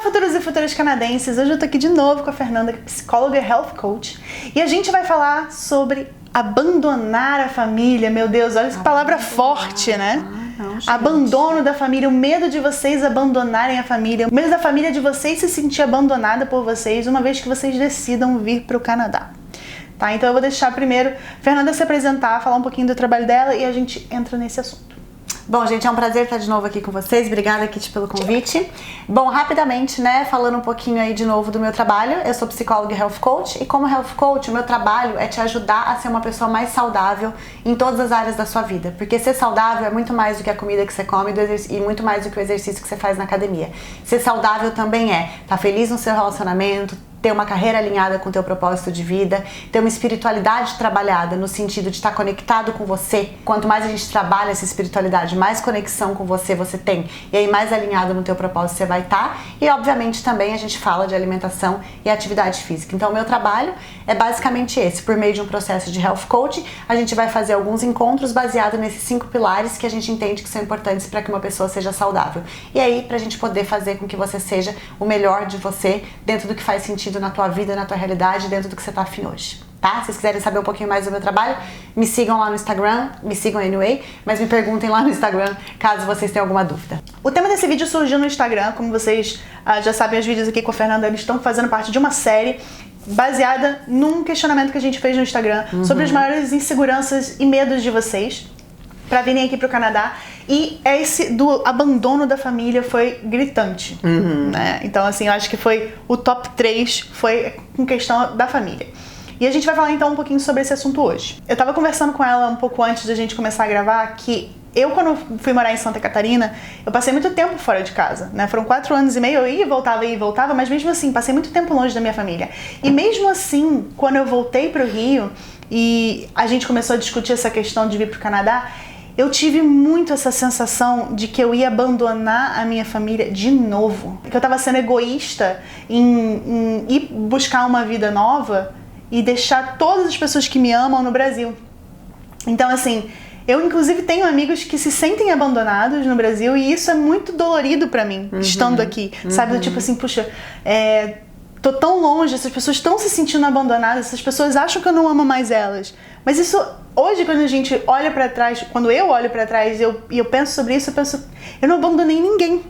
futuros e futuras canadenses, hoje eu tô aqui de novo com a Fernanda, que é psicóloga e health coach, e a gente vai falar sobre abandonar a família. Meu Deus, olha que palavra forte, né? Não, abandono da família, o medo de vocês abandonarem a família, o medo da família de vocês se sentir abandonada por vocês, uma vez que vocês decidam vir para o Canadá. Tá? Então eu vou deixar primeiro a Fernanda se apresentar, falar um pouquinho do trabalho dela e a gente entra nesse assunto. Bom, gente, é um prazer estar de novo aqui com vocês. Obrigada, Kit, pelo convite. Bom, rapidamente, né, falando um pouquinho aí de novo do meu trabalho. Eu sou psicóloga e health coach, e como health coach, o meu trabalho é te ajudar a ser uma pessoa mais saudável em todas as áreas da sua vida. Porque ser saudável é muito mais do que a comida que você come e muito mais do que o exercício que você faz na academia. Ser saudável também é estar feliz no seu relacionamento, ter uma carreira alinhada com o teu propósito de vida, ter uma espiritualidade trabalhada no sentido de estar conectado com você. Quanto mais a gente trabalha essa espiritualidade, mais conexão com você tem, e aí mais alinhado no teu propósito você vai estar. E obviamente também a gente fala de alimentação e atividade física. Então o meu trabalho é basicamente esse. Por meio de um processo de health coaching, a gente vai fazer alguns encontros baseados nesses 5 pilares que a gente entende que são importantes para que uma pessoa seja saudável. E aí, pra gente poder fazer com que você seja o melhor de você dentro do que faz sentido na tua vida, na tua realidade, dentro do que você tá afim hoje, tá? Se vocês quiserem saber um pouquinho mais do meu trabalho, me sigam lá no Instagram, me sigam anyway, mas me perguntem lá no Instagram caso vocês tenham alguma dúvida. O tema desse vídeo surgiu no Instagram, como vocês já sabem, os vídeos aqui com a Fernanda, eles estão fazendo parte de uma série baseada num questionamento que a gente fez no Instagram sobre as maiores inseguranças e medos de vocês para virem aqui pro Canadá. E esse do abandono da família foi gritante, né? Então, assim, eu acho que foi o top 3, foi com questão da família. E a gente vai falar então um pouquinho sobre esse assunto hoje. Eu tava conversando com ela um pouco antes da gente começar a gravar que eu, quando fui morar em Santa Catarina, eu passei muito tempo fora de casa, né? Foram 4 anos e meio, eu ia e voltava, mas mesmo assim, passei muito tempo longe da minha família. E mesmo assim, quando eu voltei pro Rio e a gente começou a discutir essa questão de vir pro Canadá, eu tive muito essa sensação de que eu ia abandonar a minha família de novo. Que eu tava sendo egoísta em ir buscar uma vida nova e deixar todas as pessoas que me amam no Brasil. Então, assim, eu inclusive tenho amigos que se sentem abandonados no Brasil e isso é muito dolorido pra mim, estando aqui. Sabe, do tipo assim, puxa, tô tão longe, essas pessoas estão se sentindo abandonadas, essas pessoas acham que eu não amo mais elas. Mas isso, hoje, quando a gente olha pra trás, quando eu olho pra trás e eu penso sobre isso, eu não abandonei ninguém,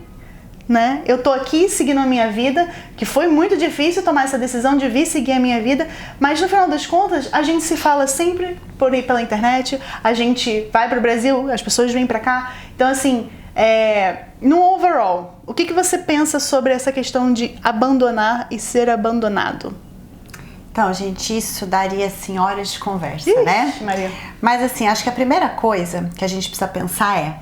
né? Eu tô aqui seguindo a minha vida, que foi muito difícil tomar essa decisão de vir seguir a minha vida, mas no final das contas, a gente se fala sempre pela internet, a gente vai pro Brasil, as pessoas vêm pra cá. Então, assim, no overall, o que você pensa sobre essa questão de abandonar e ser abandonado? Então, gente, isso daria, assim, horas de conversa, né? Maria. Mas, assim, acho que a primeira coisa que a gente precisa pensar é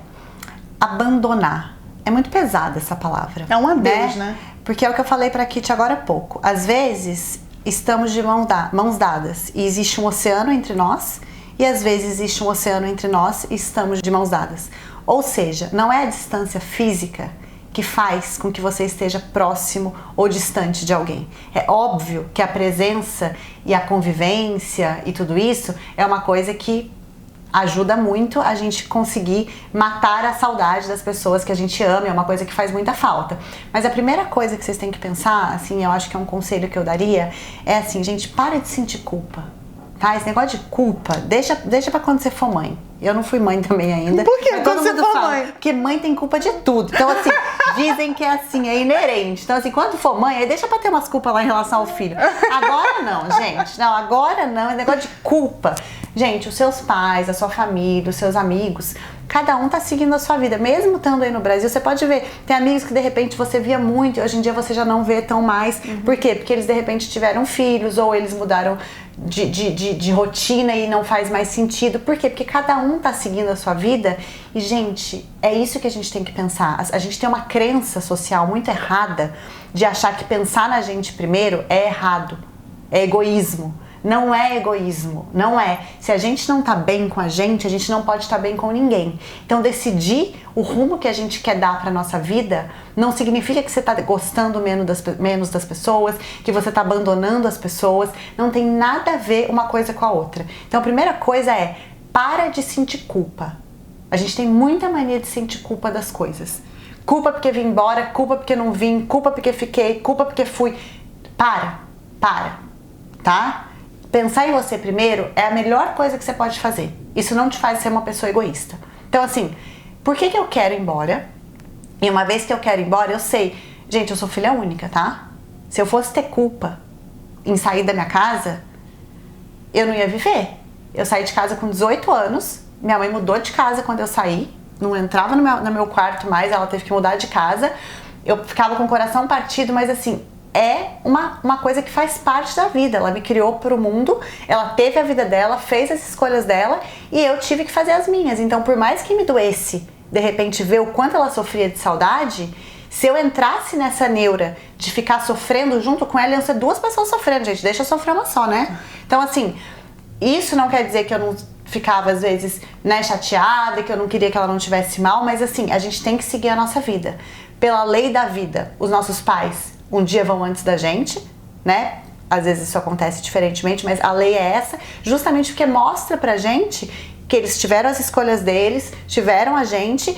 abandonar. É muito pesada essa palavra. É um adeus, né? Porque é o que eu falei pra Kit agora há pouco. Às vezes, estamos de mãos dadas e existe um oceano entre nós, e às vezes existe um oceano entre nós e estamos de mãos dadas. Ou seja, não é a distância física que faz com que você esteja próximo ou distante de alguém. É óbvio que a presença e a convivência e tudo isso é uma coisa que ajuda muito a gente conseguir matar a saudade das pessoas que a gente ama, é uma coisa que faz muita falta. Mas a primeira coisa que vocês têm que pensar, assim, eu acho que é um conselho que eu daria, é assim, gente, para de sentir culpa. Tá? Esse negócio de culpa, deixa pra quando você for mãe. Eu não fui mãe também ainda. Por que? Quando você for mãe? Porque mãe tem culpa de tudo. Então, assim, dizem que é assim, é inerente. Então, assim, quando for mãe, aí deixa pra ter umas culpas lá em relação ao filho. Agora não, gente. Não, agora não. É negócio de culpa. Gente, os seus pais, a sua família, os seus amigos, cada um tá seguindo a sua vida. Mesmo estando aí no Brasil, você pode ver, tem amigos que de repente você via muito e hoje em dia você já não vê tão mais. Por quê? Porque eles de repente tiveram filhos ou eles mudaram de rotina e não faz mais sentido. Por quê? Porque cada um tá seguindo a sua vida e, gente, é isso que a gente tem que pensar. A gente tem uma crença social muito errada de achar que pensar na gente primeiro é errado, é egoísmo. Não é egoísmo, não é. Se a gente não tá bem com a gente não pode estar bem com ninguém. Então decidir o rumo que a gente quer dar pra nossa vida não significa que você tá gostando menos das pessoas, que você tá abandonando as pessoas. Não tem nada a ver uma coisa com a outra. Então a primeira coisa é, para de sentir culpa. A gente tem muita mania de sentir culpa das coisas. culpa porque vim embora, culpa porque não vim, culpa porque fiquei, culpa porque fui. Para, tá? Pensar em você primeiro é a melhor coisa que você pode fazer. Isso não te faz ser uma pessoa egoísta. Então assim, por que eu quero ir embora? E uma vez que eu quero ir embora, eu sei, gente, eu sou filha única, tá? Se eu fosse ter culpa em sair da minha casa, eu não ia viver. Eu saí de casa com 18 anos, minha mãe mudou de casa quando eu saí, não entrava no meu quarto mais, ela teve que mudar de casa, eu ficava com o coração partido, mas assim, é uma coisa que faz parte da vida. Ela me criou pro mundo, ela teve a vida dela, fez as escolhas dela e eu tive que fazer as minhas. Então, por mais que me doesse, de repente, ver o quanto ela sofria de saudade, se eu entrasse nessa neura de ficar sofrendo junto com ela, iam ser duas pessoas sofrendo, gente. Deixa eu sofrer uma só, né? Então, assim, isso não quer dizer que eu não ficava, às vezes, né, chateada, que eu não queria que ela não tivesse mal, mas assim, a gente tem que seguir a nossa vida. Pela lei da vida, os nossos pais um dia vão antes da gente, né? Às vezes isso acontece diferentemente, mas a lei é essa, justamente porque mostra pra gente que eles tiveram as escolhas deles, tiveram a gente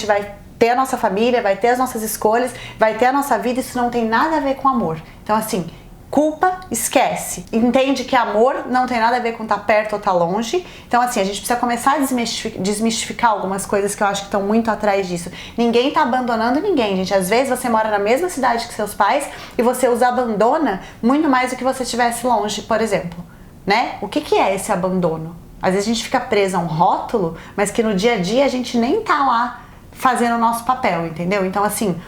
vai ter a nossa família, vai ter as nossas escolhas, vai ter a nossa vida, isso não tem nada a ver com amor. Então assim, culpa, esquece. Entende que amor não tem nada a ver com estar perto ou estar longe. Então assim, a gente precisa começar a desmistificar algumas coisas que eu acho que estão muito atrás disso. Ninguém tá abandonando ninguém, gente. Às vezes você mora na mesma cidade que seus pais e você os abandona muito mais do que você estivesse longe, por exemplo, né? O que é esse abandono? Às vezes a gente fica preso a um rótulo, mas que no dia a dia a gente nem tá lá fazendo o nosso papel, entendeu? Então assim,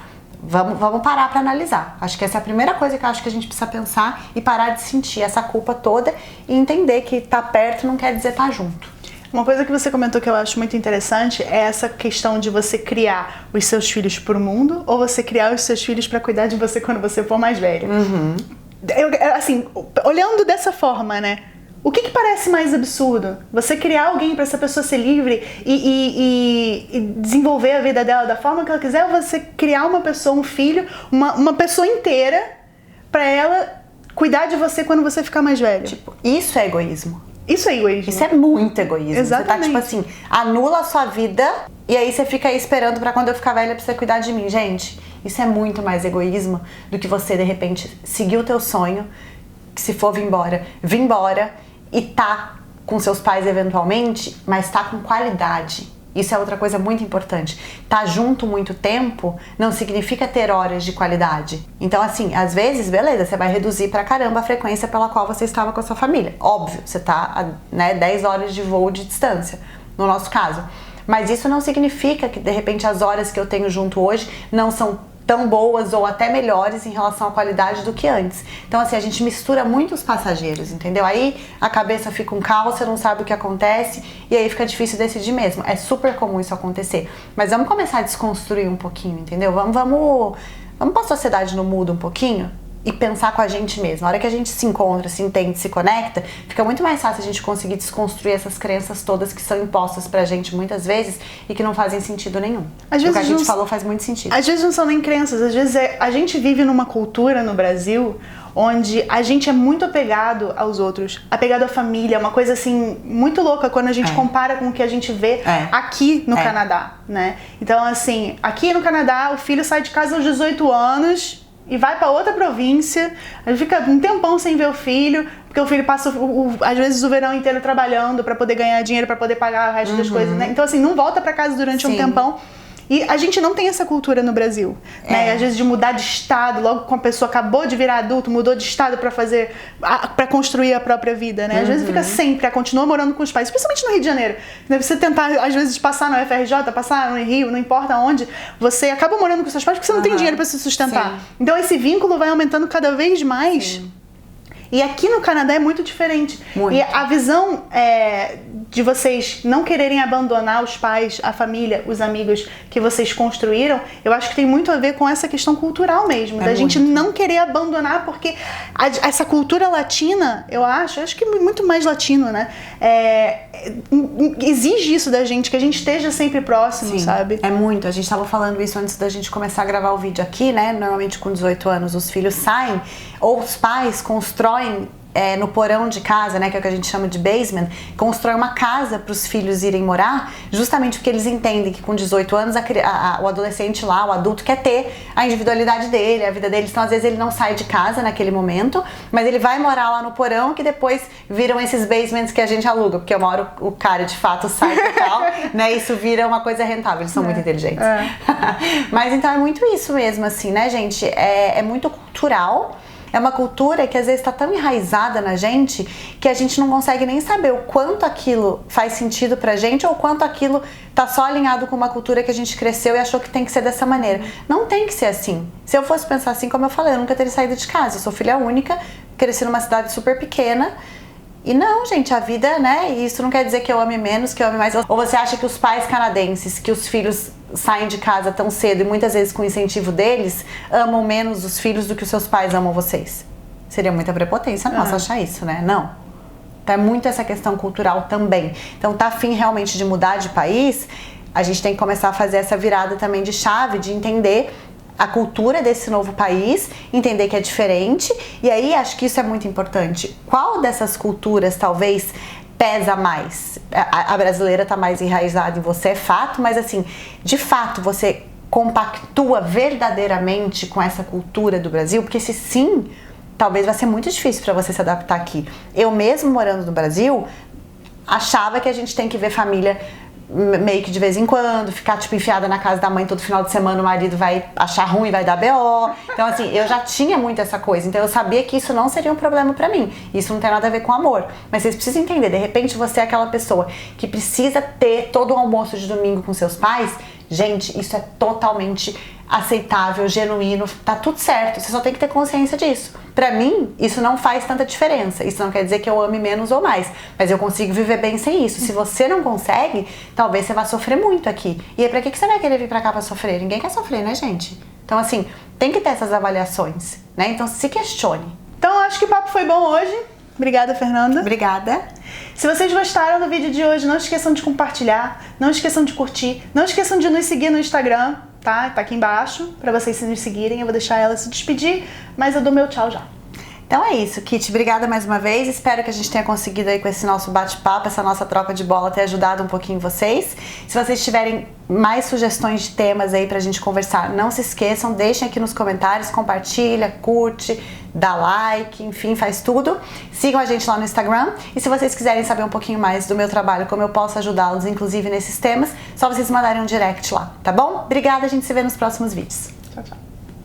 vamos parar pra analisar. Acho que essa é a primeira coisa que eu acho que a gente precisa pensar e parar de sentir essa culpa toda e entender que tá perto não quer dizer tá junto. Uma coisa que você comentou que eu acho muito interessante é essa questão de você criar os seus filhos pro mundo ou você criar os seus filhos pra cuidar de você quando você for mais velho. Assim, olhando dessa forma, né? O que parece mais absurdo? Você criar alguém para essa pessoa ser livre e desenvolver a vida dela da forma que ela quiser, ou você criar uma pessoa, um filho, uma pessoa inteira para ela cuidar de você quando você ficar mais velho? Tipo, isso é egoísmo. Isso é egoísmo. Isso é muito egoísmo. Exatamente. Você tá tipo assim, anula a sua vida e aí você fica aí esperando pra quando eu ficar velha pra você cuidar de mim. Gente, isso é muito mais egoísmo do que você de repente seguir o teu sonho, que se for vir embora e tá com seus pais eventualmente, mas tá com qualidade. Isso é outra coisa muito importante. Tá junto muito tempo não significa ter horas de qualidade. Então assim, às vezes, beleza, você vai reduzir pra caramba a frequência pela qual você estava com a sua família. Óbvio, você tá a 10 horas de voo de distância, no nosso caso. Mas isso não significa que de repente as horas que eu tenho junto hoje não são tão boas ou até melhores em relação à qualidade do que antes. Então assim, a gente mistura muito os passageiros, entendeu? Aí a cabeça fica um caos, você não sabe o que acontece e aí fica difícil decidir mesmo. É super comum isso acontecer. Mas vamos começar a desconstruir um pouquinho, entendeu? Vamos pra sociedade no mudo um pouquinho e pensar com a gente mesmo. Na hora que a gente se encontra, se entende, se conecta, fica muito mais fácil a gente conseguir desconstruir essas crenças todas que são impostas pra gente muitas vezes e que não fazem sentido nenhum. Às vezes o que a gente falou faz muito sentido. Às vezes não são nem crenças, às vezes a gente vive numa cultura no Brasil onde a gente é muito apegado aos outros, apegado à família, uma coisa assim muito louca quando a gente compara com o que a gente vê aqui no Canadá, né? Então assim, aqui no Canadá o filho sai de casa aos 18 anos e vai pra outra província, ele fica um tempão sem ver o filho, porque o filho passa às vezes o verão inteiro trabalhando pra poder ganhar dinheiro, pra poder pagar o resto das coisas, né? Então assim, não volta pra casa durante um tempão. E a gente não tem essa cultura no Brasil, né? Às vezes de mudar de estado, logo que a pessoa acabou de virar adulto, mudou de estado pra construir a própria vida, né? Às vezes fica sempre, continua morando com os pais, especialmente no Rio de Janeiro. Você tentar, às vezes, passar no UFRJ, passar no Rio, não importa onde, você acaba morando com seus pais porque você não tem dinheiro pra se sustentar. Então esse vínculo vai aumentando cada vez mais. E aqui no Canadá é muito diferente. E a visão de vocês não quererem abandonar os pais, a família, os amigos que vocês construíram, eu acho que tem muito a ver com essa questão cultural mesmo. Da gente não querer abandonar, porque essa cultura latina, eu acho que muito mais latino, né? Exige isso da gente, que a gente esteja sempre próximo, sabe? É muito. A gente tava falando isso antes da gente começar a gravar o vídeo aqui, né? Normalmente com 18 anos os filhos saem, ou os pais constroem no porão de casa, né, que é o que a gente chama de basement, constrói uma casa para os filhos irem morar, justamente porque eles entendem que com 18 anos o adolescente lá, o adulto, quer ter a individualidade dele, a vida dele. Então, às vezes, ele não sai de casa naquele momento, mas ele vai morar lá no porão, que depois viram esses basements que a gente aluga, porque uma hora o cara, de fato, sai do tal, né, isso vira uma coisa rentável. Eles são muito inteligentes. Mas, então, é muito isso mesmo, assim, né, gente? É muito cultural. É uma cultura que às vezes está tão enraizada na gente que a gente não consegue nem saber o quanto aquilo faz sentido pra gente ou o quanto aquilo tá só alinhado com uma cultura que a gente cresceu e achou que tem que ser dessa maneira. Não tem que ser assim. Se eu fosse pensar assim, como eu falei, eu nunca teria saído de casa. Eu sou filha única, cresci numa cidade super pequena. E não, gente, a vida, né? Isso não quer dizer que eu ame menos, que eu ame mais. Ou você acha que os pais canadenses, que os filhos saem de casa tão cedo e muitas vezes com o incentivo deles, amam menos os filhos do que os seus pais amam vocês? Seria muita prepotência nossa achar isso, né? Não. Então é muito essa questão cultural também. Então tá afim realmente de mudar de país, a gente tem que começar a fazer essa virada também de chave, de entender a cultura desse novo país, entender que é diferente, e aí acho que isso é muito importante. Qual dessas culturas talvez pesa mais? A brasileira tá mais enraizada em você, é fato, mas assim, de fato você compactua verdadeiramente com essa cultura do Brasil? Porque se sim, talvez vai ser muito difícil para você se adaptar aqui. Eu mesmo morando no Brasil, achava que a gente tem que ver família meio que de vez em quando, ficar tipo enfiada na casa da mãe todo final de semana, o marido vai achar ruim, vai dar BO. Então assim, eu já tinha muito essa coisa, então eu sabia que isso não seria um problema pra mim. Isso não tem nada a ver com amor. Mas vocês precisam entender, de repente você é aquela pessoa que precisa ter todo o almoço de domingo com seus pais. Gente, isso é totalmente aceitável, genuíno, tá tudo certo. Você só tem que ter consciência disso. Pra mim, isso não faz tanta diferença. Isso não quer dizer que eu ame menos ou mais, mas eu consigo viver bem sem isso. Se você não consegue, talvez você vá sofrer muito aqui. E aí, pra que você vai querer vir pra cá pra sofrer? Ninguém quer sofrer, né, gente? Então, assim, tem que ter essas avaliações, né? Então, se questione. Então, acho que o papo foi bom hoje. Obrigada, Fernanda. Obrigada. Se vocês gostaram do vídeo de hoje, não esqueçam de compartilhar, não esqueçam de curtir, não esqueçam de nos seguir no Instagram, tá? Tá aqui embaixo, pra vocês nos seguirem. Eu vou deixar ela se despedir, mas eu dou meu tchau já. Então é isso, Kit. Obrigada mais uma vez. Espero que a gente tenha conseguido aí com esse nosso bate-papo, essa nossa troca de bola, ter ajudado um pouquinho vocês. Se vocês tiverem mais sugestões de temas aí pra gente conversar, não se esqueçam, deixem aqui nos comentários, compartilha, curte, dá like, enfim, faz tudo. Sigam a gente lá no Instagram. E se vocês quiserem saber um pouquinho mais do meu trabalho, como eu posso ajudá-los, inclusive nesses temas, só vocês mandarem um direct lá, tá bom? Obrigada, a gente se vê nos próximos vídeos. Tchau, tchau.